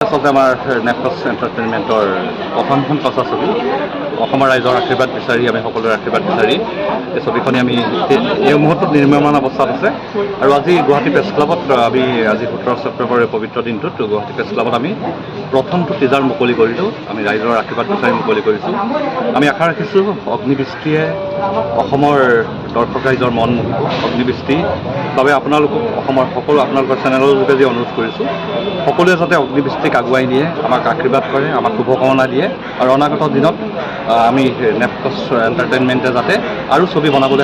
আচলতে আমাৰ নেপকছ এণ্টাৰটেইনমেণ্টৰ প্ৰথমখন টচা ছবি অসমৰ ৰাইজৰ আশীৰ্বাদ বিচাৰি আমি সকলোৰে আশীৰ্বাদ বিচাৰি এই ছবিখনি আমি এই মুহূৰ্তত নিৰ্মাণ অৱস্থাত আছে আৰু আজি গুৱাহাটী প্ৰেছ ক্লাবত আমি আজি 17 ছেপ্টেম্বৰৰ পবিত্ৰ দিনটোত গুৱাহাটী প্ৰেছ ক্লাবত আমি প্ৰথমটো টিজাৰ মুকলি কৰিলোঁ। আমি ৰাইজৰ আশীৰ্বাদ বিচাৰি মুকলি কৰিছোঁ। আমি আশা ৰাখিছোঁ অগ্নিবৃষ্টিয়ে অসমৰ দৰ্শক ৰাইজৰ মন অগ্নিবৃষ্টি বাবে আপোনালোকক অসমৰ সকলো আপোনালোকৰ চেনেলৰ যোগেদি অনুৰোধ কৰিছোঁ সকলোৱে যাতে অগ্নিবৃষ্টিক আগুৱাই নিয়ে আমাক আশীৰ্বাদ কৰে আমাক শুভকামনা দিয়ে আৰু অনাগত দিনত আমি নেপকছ এণ্টাৰটেইনমেণ্টে যাতে আৰু ছবি বনাবলৈ